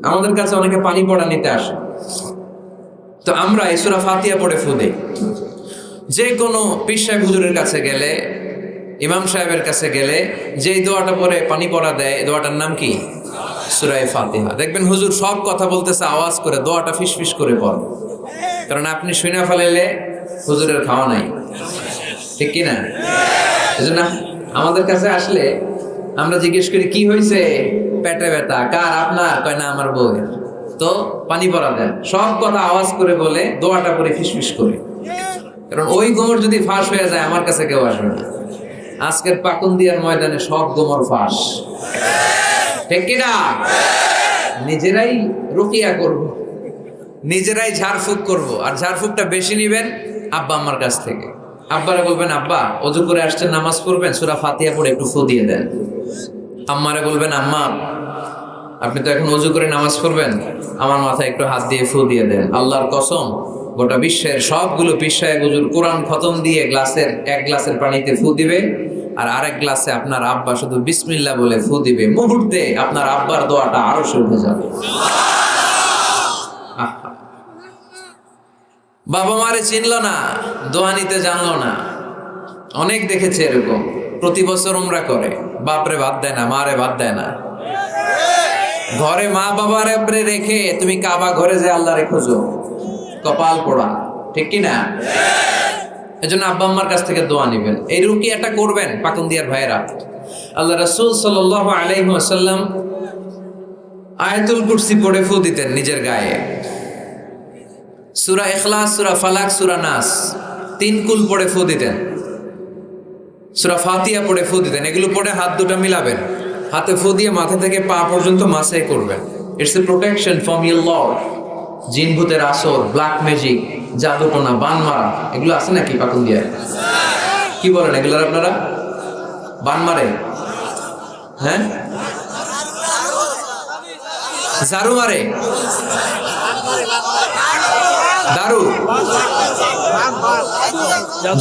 আমাদের কাছে অনেকে পানি পড়া নিতে আসে, তো আমরা এই সূরা ফাতিহা পড়ে ফু দেই। যে কোনো পীর সাহেব হুজুরের কাছে গেলে, ইমাম সাহেবের কাছে গেলে যেই দোয়াটা পরে পানি পড়া দেয়, দোয়াটার নাম কি? সূরা ফাতিহা। দেখবেন হুজুর সব কথা বলতেছে আওয়াজ করে, দোয়াটা ফিসফিস করে পড়ে, কারণ আপনি শুনে ফেলাইলে হুজুরের খাওয়া নাই, ঠিক কিনা? এজন্য আমাদের কাছে আসলে আমরা জিজ্ঞেস করি কি হয়েছে, পেটে ব্যথা কার? আপনার? কয় না আমার বউ। তো পানি পড়া দেন, সব কথা আওয়াজ করে বলে, দোয়াটা করে ফিসফিস করে, কারণ ওই গোমর যদি ফাঁস হয়ে যায় আমার কাছে কেউ আসবে না। আজকের পাকুন্দিয়ার ময়দানে সব গোমর ফাঁস, ঠিক কিনা? নিজেরাই রুকিয়া করব, নিজেরাই ঝাড়ফুঁক করব, আর ঝাড়ফুঁকটা বেশি নিবেন আব্বা আম্মার কাছ থেকে। আব্বারে বলবেন আব্বা ওযু করে আসছেন, নামাজ পড়বেন, সূরা ফাতিহা পড়ে একটু ফু দিয়ে দেন। আম্মারে বলবেন আম্মা আপনি তো এখন ওযু করে নামাজ পড়বেন, আমার মাথায় একটু হাত দিয়ে ফু দিয়ে দেন। আল্লাহর কসম, গোটা বিশ্বের সবগুলো পীর সাহেব হুজুর কোরআন খতম দিয়ে এক গ্লাসের পানিতে ফু দিবে, আর আরেক গ্লাসে আপনার আব্বা শুধু বিসমিল্লাহ বলে ফু দিবে, মুহূর্তে আপনার আব্বার দোয়াটা আরো উঠে যাবে। বাবা মারে চিনল না, দোয়া নিতে জানলো না। অনেক দেখেছে এরকম, প্রতি বছর উমরা করে, বাপরে বাদ দেয় না, মারে বাদ দেয় না। ঘরে মা বাবারে রেখে তুমি কাবা ঘরে যে আল্লাহরে খোঁজো, কপাল পোড়া, ঠিক কিনা? এজন্য আব্বা আম্মার কাছ থেকে দোয়া নিবেন, এই রুকিয়াটা করবেন। পাকুন্দিয়ার ভাইরা, আল্লাহ রাসূল সাল্লাল্লাহু আলাইহি ওয়াসাল্লাম আয়াতুল কুরসি পড়ে ফু দিতেন নিজের গায়ে। সূরা ইখলাস, সূরা ফালাক, সূরা নাস, 3 কুল পড়ে ফু দিতেন। সূরা ফাতিহা পড়ে ফু দিতেন। এগুলো পড়ে হাত দুটো মিলাবেন, হাতে ফু দিয়ে মাথা থেকে পা পর্যন্ত মাসে করবেন। It's a protection from your Lord. জিন ভূতের আসর, ব্ল্যাক ম্যাজিক, জাদুটোনা, বান মারা, এগুলো আছে নাকি পাকুন্দিয়ায়? কি বলেন এগুলোর আপনারা? বান মারে? হ্যাঁ, ঝাড়ু মারে, দারু,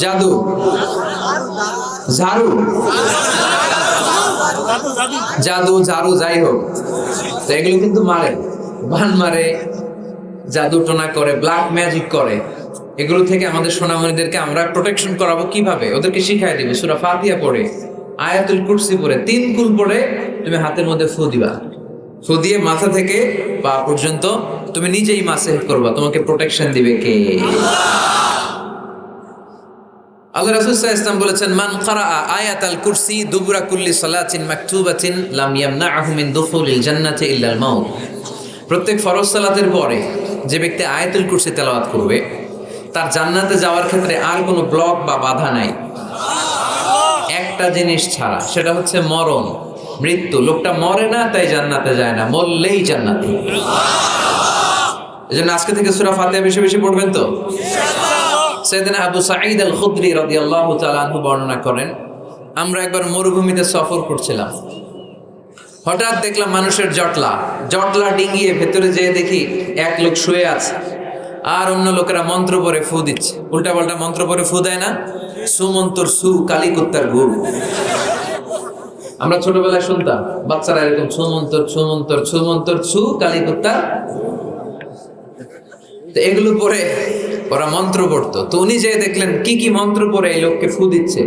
জাদু, ঝাড়ু, জাদু, ঝাড়ু, যাই হোক, তো এগুলো কিন্তু মারে, বান মারে, জাদু টোনা করে, ব্ল্যাক ম্যাজিক করে। এগুলো থেকে আমাদের সোনামণিদেরকে আমরা প্রোটেকশন করাবো কিভাবে? ওদেরকে শিখাই দিব সূরা ফাতিহা পড়ে, আয়াতুল কুরসি পড়ে, 3 কুল পড়ে তুমি হাতের মধ্যে ফু দিবা। ফু দিয়ে মাথা থেকে পা পর্যন্ত তুমি নিজেই মাসে করবা। তোমাকে প্রোটেকশন দিবে কে? আল্লাহ রাসূল সাল্লাল্লাহু আলাইহি ওয়াসাল্লাম বলেছেন, মান ক্বারাআ আয়াতাল কুরসি দুবুরা কুল্লি সালাতিন মাকতুবাতিন লাম ইয়ামনাহু মিন দুখুলিল জান্নাতি ইল্লাল মাউত। প্রত্যেক ফরজ সালাতের পরে যে ব্যক্তি আয়াতুল কুরসি তেলাওয়াত করবে, তার জান্নাতে যাওয়ার ক্ষেত্রে আর কোনো ব্লক বা বাধা নাই, একটা জিনিস ছাড়া, সেটা হচ্ছে মরণ, মৃত্যু। লোকটা মরে না তাই জান্নাতে যায় না, মরলেই জান্নাতি। এজন্য আজকে থেকে সূরা ফাতিহা বেশি বেশি পড়বেন তো ইনশাআল্লাহ। সাইয়েদনা আবু সাঈদ আল খুদরি রাদিয়াল্লাহু তাআলা আনহু বর্ণনা করেন, আমরা একবার মরুভূমিতে সফর করছিলাম, হঠাৎ দেখলাম মানুষের জটলা ডিঙ্গিয়ে ভেতরে যেয়ে দেখি এক লোক শুয়ে আছে, আর অন্য লোকেরা মন্ত্র পড়ে ফু দিচ্ছে। উল্টা পাল্টা মন্ত্র পড়ে ফু দেয় না? সুমন্তর সু, কালীকুত্তার গু। আমরা ছোটবেলায় শুনতাম বাচ্চারা এরকম সুমন্তর সুমন্তর সুমন্তর সু, কালীকুত্তার। তো এগুলো পড়ে ওরা মন্ত্র পড়তো। তো উনি যেয়ে দেখলেন কি কি মন্ত্র পড়ে এই লোককে ফু দিচ্ছে।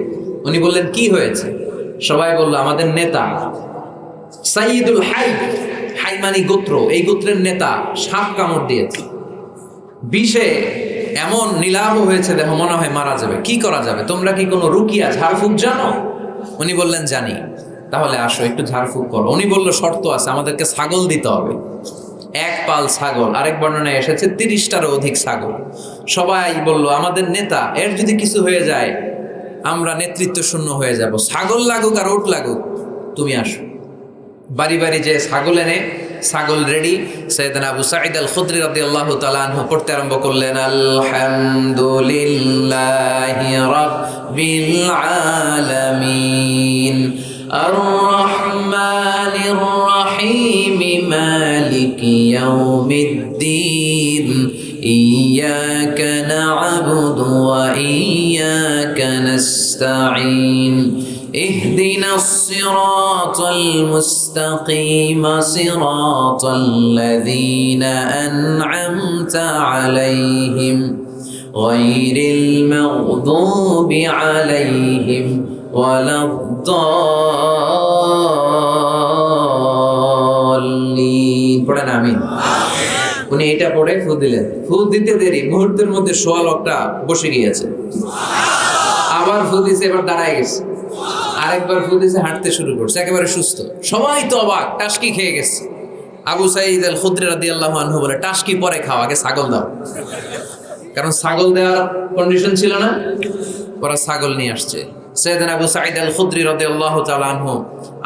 উনি বললেন কি হয়েছে? সবাই বলল আমাদের নেতা সাইয়্যিদুল হাই, হাইমানি গোত্র, এই গোত্রের নেতা সাপ কামড় দিয়েছে, বিষে এমন নীলাভ হয়েছে দেহ, মনে হয় মারা যাবে। কি করা যাবে? তোমরা কি কোনো রুকিয়া ঝাড়ফুঁক জানো? উনি বললেন জানি। তাহলে আসো একটু ঝাড়ফুঁক করো। উনি বলল শর্ত আছে, আমাদেরকে ছাগল দিতে হবে, 1 পাল ছাগল। আরেক বর্ণনায় এসেছে 30টারও অধিক ছাগল। সবাই বলল আমাদের নেতা, এর যদি কিছু হয়ে যায় আমরা নেতৃত্ব শূন্য হয়ে যাব, ছাগল লাগুক আর ওট লাগুক, তুমি আসো। বাড়ি বাড়ি যে ছাগল এনে, ছাগল রেডি। সাইয়েদনা আবু সাঈদ আল খুদরি রাদিয়াল্লাহু তাআলা আনহু পড়তে আরম্ভ করলেন, আলহামদুলিল্লাহি রাব্বিল আলামিন আর রহমানির রহিম মালিকি ইয়াউমিদ্দিন ইয়্যাকা না'বুদু ওয়া ইয়্যাকা নাস্তাঈন اهدنا الصراط المستقيم صراط الذين أنعمت عليهم غير المغضوب عليهم ولا الضالين পড়েন আমিন। উনি এটা পড়ে ফু দিলেন, ফু দিতে দেরি মুহূর্তের মধ্যে সোয়া লোকটা বসে গিয়েছে। আবার ফু দিছে, এবার দাঁড়ায় গেছে। আরেকবার ফু দিছে, হাঁটতে শুরু করছে, একেবারে সুস্থ। সবাই তো অবাক, টাসকি খেয়ে গেছে। আবু সাঈদ আল খুদরি রাদিয়াল্লাহু আনহু বলে, টাসকি পরে খাও, আগে ছাগল দাও। কারণ ছাগল দেওয়ার কন্ডিশন ছিল না, ওরা ছাগল নিয়ে আসছে। সাইয়েদনা আবু সাঈদ আল খুদরি রাদিয়াল্লাহু তাআলা আনহু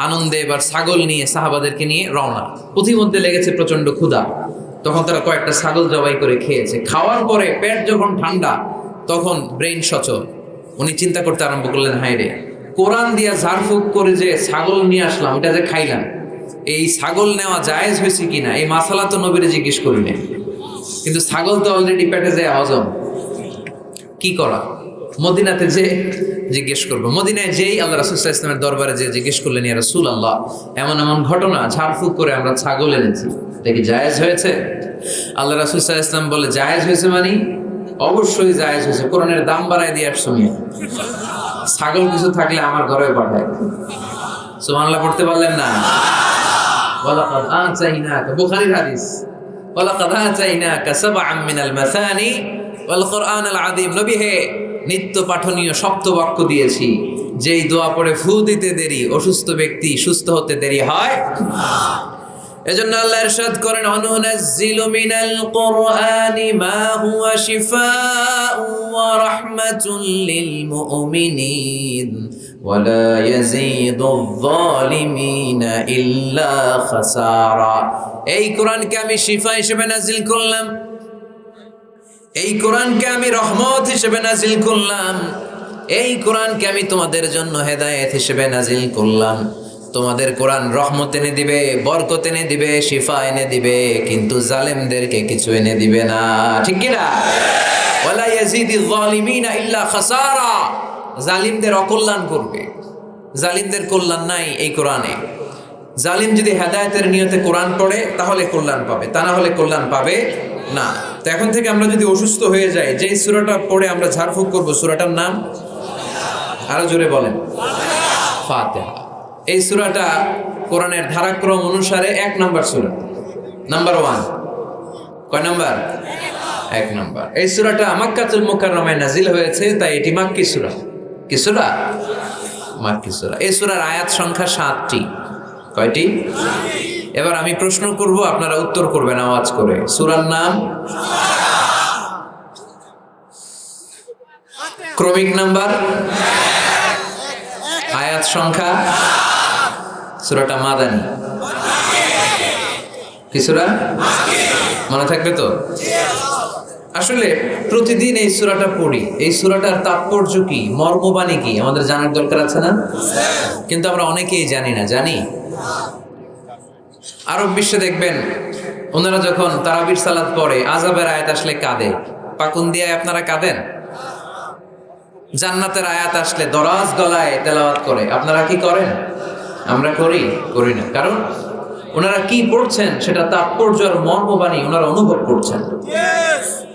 আনন্দে এবার ছাগল নিয়ে সাহাবাদেরকে নিয়ে রওনা। পথিমধ্যে লেগেছে প্রচন্ড ক্ষুধা, তখন তারা কয়েকটা ছাগল জবাই করে খেয়েছে। খাওয়ার পরে পেট যখন ঠান্ডা, তখন ব্রেইন সচল। উনি চিন্তা করতে আরম্ভ করলেন, হায় রে, কোরআন দিয়া ঝাড়ফুঁক করে যে ছাগল নিয়ে আসলাম, এটা যে খাইলাম, এই ছাগল নেওয়া জায়েজ হয়েছে কিনা এই মাসালা তো নবীরে জিজ্ঞেস করিনি। কিন্তু ছাগল তো অলরেডি পেটে যায় হজম, কি করা? মদিনাতে যে জিজ্ঞেস করবো। মদিনায় যেই আল্লাহ রাসূল সাল্লাল্লাহু আলাইহি ওয়াসাল্লামের দরবারে যে জিজ্ঞেস করলেন, ইয়া রাসূলুল্লাহ, এমন এমন ঘটনা, ঝাড়ফুঁক করে আমরা ছাগল এনেছি, এটা কি জায়েজ হয়েছে? আল্লাহ রাসূল সাল্লাল্লাহু আলাইহি ওয়াসাল্লাম বলে, জায়েজ হয়েছে মানে? অবশ্যই জায়েজ হয়েছে, কোরআনের দাম বাড়ায় দিয়ে আসছো মিয়া। ছাগল কিছু থাকলে আমার ঘরে পাঠায়। সুবহানাল্লাহ পড়তে পারলেন না? ওয়ালাকাদ আতাইনাকা, বুখারীর হাদিস, ওয়ালাকাদ আতাইনাকা সাবআম মিনাল মাসানি ওয়াল কুরআনাল আযীম। নবী হে, নিত্য পাঠনীয় সপ্তবাক্য দিয়েছি, যেই দোয়া পড়ে ফু দিতে দেরি অসুস্থ ব্যক্তি সুস্থ হতে দেরি হয়। এজন্য আল্লাহ ইরশাদ করেন, অনুনাজ্জিলু মিনাল কুরআনি মা হুয়া শিফাউ ওয়া রাহমাতুল লিল মুমিনিন ওয়া লা ইয়াজিদুয যালিমিনা ইল্লা খাসারা। এই কোরআনকে আমি শিফা হিসেবে নাজিল করলাম, এই কোরআনকে আমি রহমত হিসেবে নাজিল করলাম, এই কোরআনকে আমি তোমাদের জন্য হেদায়েত হিসেবে নাজিল করলাম। তোমাদের কোরআন রহমত এনে দিবে, বরকত এনে দিবে, শিফা এনে দিবে, কিন্তু জালেমদেরকে কিছু এনে দিবে না। ঠিক কি না? ওয়ালা ইয়াজিদিয যালিমিনা ইল্লা খাসারা। জালিমদের অকল্যাণ করবে, জালিমদের কল্যাণ নাই এই কোরআনে। জালিম যদি হেদায়েতের নিয়তে কোরআন পড়ে তাহলে কল্যাণ পাবে, তা না হলে কল্যাণ পাবে না। তো এখন থেকে আমরা যদি অসুস্থ হয়ে যাই, যেই সূরাটা পড়ে আমরা ঝাড়ফুঁক করব, সূরাটার নাম আরো জোরে বলেন, ফাতিহা। এই সূরাটা কোরআনের ধারাক্রম অনুসারে 1 নম্বর সূরা, নাম্বার 1। কয় নাম্বার? 1 নম্বর। এই সূরাটা মক্কাতুল মুকাররমায় নাজিল হয়েছে, তাই এটি মাক্কি সূরা। কি সূরা? মাক্কি সূরা। এই সূরার আয়াত সংখ্যা 7টি। কয়টি? এবার আমি প্রশ্ন করব, আপনারা উত্তর করবেন আওয়াজ করে। সূরার নাম, ক্রমিক নাম্বার, আয়াত সংখ্যা, সূরাটা মাদানী। কি সূরা? মনে থাকবে তো? আসলে প্রতিদিন এই সূরাটা পড়ি, এই সূরাটার তাৎপর্য কি, মর্মবাণী কি আমাদের জানার দরকার আছে না? কিন্তু আমরা অনেকেই জানি না। জানি? আরব বিশ্বে দেখবেন, ওনারা যখন তারাবির সালাত পড়ে, আযাবের আয়াত আসলে কাঁদে। পাকুন্দিয়ায় আপনারা কাঁদেন? জান্নাতের আয়াত আসলে দরাজ গলায় তেলাওয়াত করে। আপনারা কি করেন? আমরা করি? করি না। কারণ ওনারা কি পড়ছেন সেটা তাৎপর্য আর মর্মবাণী ওনারা অনুভব করছেন।